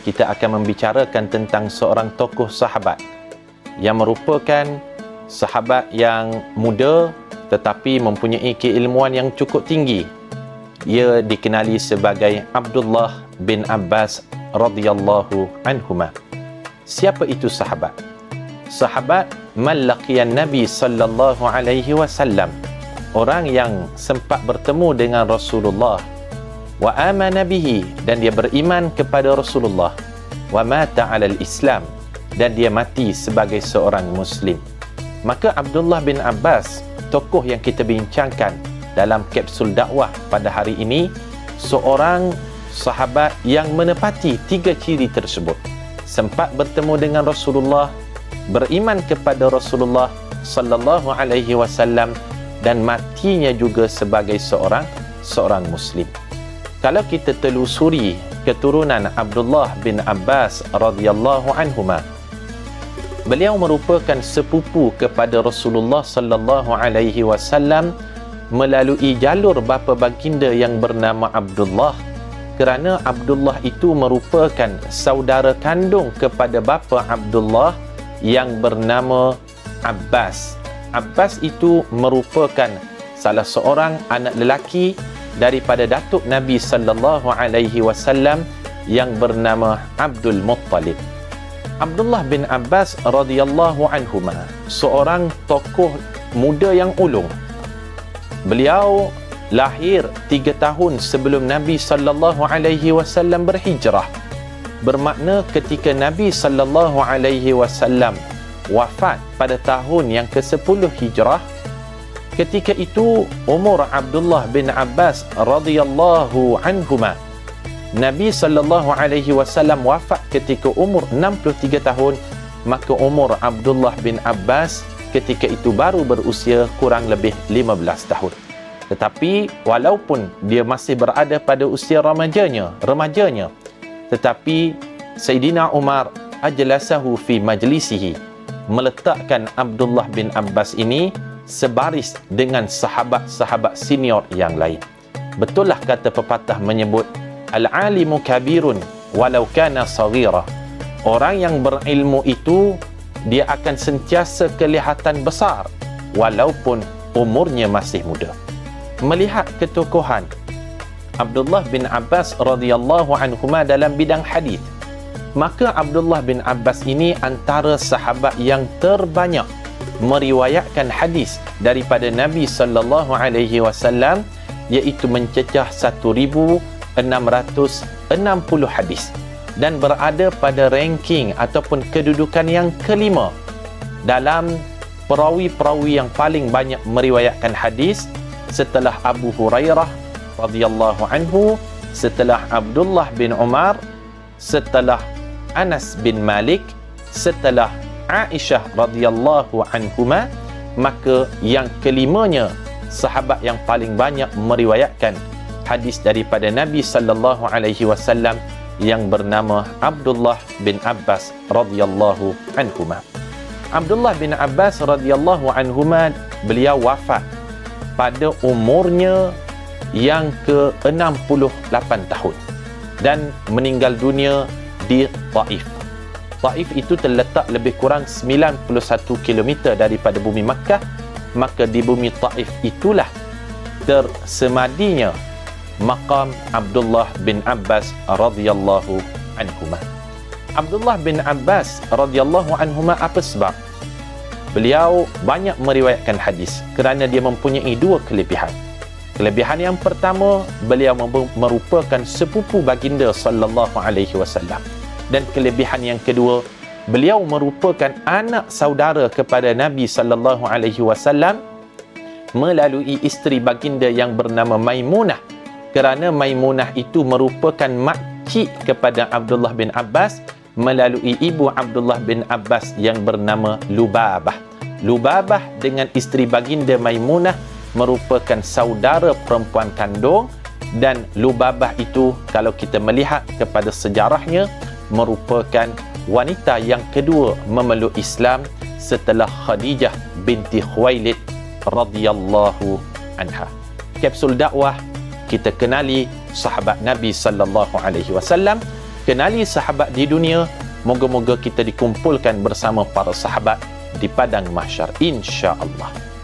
kita akan membicarakan tentang seorang tokoh sahabat yang merupakan sahabat yang muda tetapi mempunyai keilmuan yang cukup tinggi. Ia dikenali sebagai Abdullah bin Abbas radhiyallahu anhuma. Siapa itu sahabat? Sahabat man laqiyan Nabi sallallahu alaihi wasallam, orang yang sempat bertemu dengan Rasulullah, wa amana bihi, dan dia beriman kepada Rasulullah, wa mata alal Islam, dan dia mati sebagai seorang muslim. Maka Abdullah bin Abbas, tokoh yang kita bincangkan dalam kapsul dakwah pada hari ini, seorang sahabat yang menepati 3 ciri tersebut. Sempat bertemu dengan Rasulullah, beriman kepada Rasulullah sallallahu alaihi wasallam, dan matinya juga sebagai seorang muslim. Kalau kita telusuri keturunan Abdullah bin Abbas radhiyallahu anhuma, beliau merupakan sepupu kepada Rasulullah sallallahu alaihi wasallam melalui jalur bapa baginda yang bernama Abdullah, kerana Abdullah itu merupakan saudara kandung kepada bapa Abdullah yang bernama Abbas. Abbas itu merupakan salah seorang anak lelaki daripada datuk Nabi sallallahu alaihi wasallam yang bernama Abdul Muttalib. Abdullah bin Abbas radhiyallahu anhuma, seorang tokoh muda yang ulung. Beliau lahir 3 tahun sebelum Nabi sallallahu alaihi wasallam berhijrah. Bermakna ketika Nabi sallallahu alaihi wasallam wafat pada tahun yang ke-10 Hijrah, ketika itu umur Abdullah bin Abbas radhiyallahu anhuma, Nabi sallallahu alaihi wasallam wafat ketika umur 63 tahun, maka umur Abdullah bin Abbas ketika itu baru berusia kurang lebih 15 tahun. Tetapi walaupun dia masih berada pada usia remajanya, tetapi Sayyidina Umar ajlasahu fi majlisihi, meletakkan Abdullah bin Abbas ini sebaris dengan sahabat-sahabat senior yang lain. Betul lah kata pepatah menyebut, al-alimu kabirun walau kana saghira. Orang yang berilmu itu dia akan sentiasa kelihatan besar walaupun umurnya masih muda. Melihat ketokohan Abdullah bin Abbas radhiyallahu anhuma dalam bidang hadis, maka Abdullah bin Abbas ini antara sahabat yang terbanyak meriwayatkan hadis daripada Nabi sallallahu alaihi wasallam, iaitu mencecah 1660 hadis, dan berada pada ranking ataupun kedudukan yang kelima dalam perawi-perawi yang paling banyak meriwayatkan hadis setelah Abu Hurairah radhiyallahu anhu, setelah Abdullah bin Umar, setelah Anas bin Malik, setelah Aisyah radhiyallahu anhuma. Maka yang kelimanya sahabat yang paling banyak meriwayatkan hadis daripada Nabi sallallahu alaihi wasallam yang bernama Abdullah bin Abbas radhiyallahu anhuma. Abdullah bin Abbas radhiyallahu anhuma, beliau wafat pada umurnya yang ke-68 tahun dan meninggal dunia di Taif. Taif itu terletak lebih kurang 91 km daripada bumi Makkah. Maka di bumi Taif itulah tersemadinya maqam Abdullah bin Abbas radhiyallahu anhuma. Abdullah bin Abbas radhiyallahu anhuma, apa sebab? Beliau banyak meriwayatkan hadis kerana dia mempunyai 2 kelebihan. Kelebihan yang pertama, beliau merupakan sepupu baginda sallallahu alaihi wasallam. Dan kelebihan yang kedua, beliau merupakan anak saudara kepada Nabi sallallahu alaihi wasallam melalui isteri baginda yang bernama Maimunah. Kerana Maimunah itu merupakan makcik kepada Abdullah bin Abbas melalui ibu Abdullah bin Abbas yang bernama Lubabah. Lubabah dengan isteri baginda Maimunah merupakan saudara perempuan kandung, dan Lubabah itu kalau kita melihat kepada sejarahnya merupakan wanita yang kedua memeluk Islam setelah Khadijah binti Khuwailid radhiyallahu anha. Kapsul dakwah, kita kenali sahabat Nabi sallallahu alaihi wasallam kenali sahabat di dunia. Moga-moga kita dikumpulkan bersama para sahabat di padang mahsyar, insya-Allah.